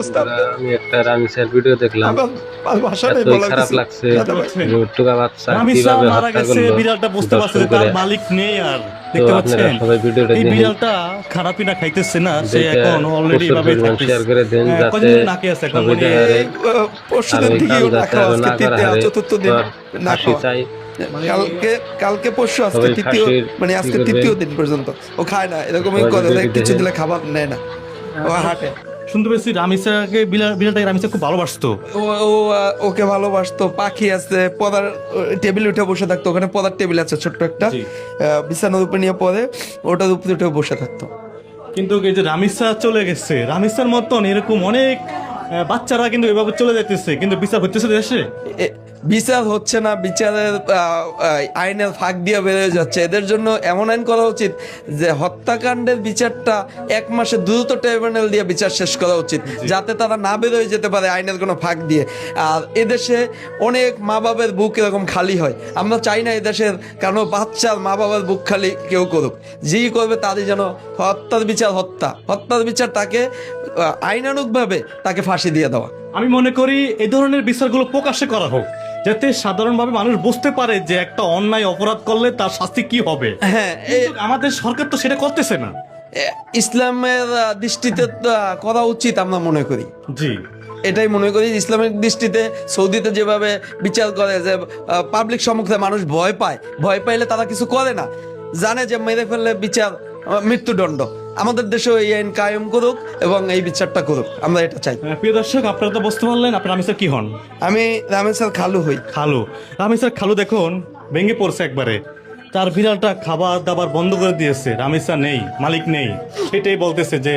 অবস্থা আমি একটা রামিসার ভিডিও দেখলাম, আমার ভাষা নেই এতই বলার খারাপ কিছু। লাগছে। দাদা ভাই, টুকা বাচ্চা রামিসা কিভাবে মারা হত্যা গেছে, করলো বিড়ালটা বুঝতে পারছে দর্শন যে তার করে। মালিক নেই আর। তো দেখতে আপনারা পাচ্ছেন সবাই ভিডিওটা এই দেখেন, বিড়ালটা খারাপই না খাইতেছে না, সে দেখে এখন অলরেডি প্রচুর এভাবে পরিমাণ শেয়ার করে দেন, যাতে কদিন ধরে নাকে আছে এখন সবাই মানে দেখে। পরশুদিন আর ওই থেকেই ও না যাতে খাওয়া, আরো আজকে না করা তৃতীয় হারে চতুর্থ দিন না ফাঁসি খাওয়া। চাই। কালকে পরশু আজকে সবাই তৃতীয়, ফাঁসির মানে আজকে কি করবে? তৃতীয় দিন পর্যন্ত ও খায় না, এরকমই সবাই করে, ভিডিওটি কিছু দেখেন। দিলে খাবার নেয় না, ও হাঁটে। শুনতে পেয়েছি রামিসাকে বিড়ালটাকে রামিসা খুব ভালোবাসতো। ওকে ভালোবাসতো। পাখি আছে, পদার টেবিল উঠে বসে থাকতো, ওখানে পদার টেবিল আছে ছোট্ট একটা, জি। বিছানার উপরে নিয়ে পরে ওটার উপরে উঠে বসে থাকতো। কিন্তু এই যে রামিসা চলে গেছে, রামিসার মতন এরকম অনেক বাচ্চারা কিন্তু এভাবে চলে যাইতেছে, কিন্তু বিচার হচ্ছে দেশে। বিচার হচ্ছে না, বিচারের আইনের ফাঁক দিয়ে বেরোয় যাচ্ছে। এদের জন্য এমন আইন করা উচিত যে হত্যাকাণ্ডের বিচারটা 1 মাসে দ্রুত ট্রাইব্যুনাল দিয়ে বিচার শেষ করা উচিত, যাতে তারা না বেরোয় যেতে পারে আইনের কোনো ফাঁক দিয়ে। আর এদেশে অনেক মা বাবার বুক এরকম খালি হয়। আমরা চাই না এদেশের কারণ বাচ্চার মা বাবার বুক খালি কেউ করুক। যেই করবে তারই যেন হত্যার বিচার হত্যার বিচার তাকে আইনানুগভাবে তাকে ফাঁসি দিয়ে দেওয়া। আমি মনে করি এই ধরনের বিচারগুলো প্রকাশ্যে করা হোক, যাতে সাধারণভাবে মানুষ বুঝতে পারে যে একটা অন্যায় অপরাধ করলে তার শাস্তি কি হবে। হ্যাঁ, কিন্তু আমাদের সরকার তো সেটা করতেছে না। ইসলামের দৃষ্টিতে করা উচিত আমরা মনে করি। জি, এটাই মনে করি ইসলামিক দৃষ্টিতে। সৌদিতে যেভাবে বিচার করে যে পাবলিক সম্মুখে মানুষ ভয় পাইলে তারা কিছু করে না, জানে যে মেরে ফেললে বিচার মৃত্যুদণ্ড। আমাদের দেশেও এই আইন কায়েম করুক এবং এই বিচারটা করুক, আমরা এটা চাই। প্রিয় দর্শক, আপনারা তো বুঝতে পারলেন আপনার রামিসার কি হন। আমি রামেশ্বর খালু হই। খালু, রামিসার খালু দেখুন ভেঙে পড়ছে একবারে। তার বিড়ালটা খাবার দাবার বন্ধ করে দিয়েছে, রামিসা নেই, মালিক নেই, সেটাই বলতেছে যে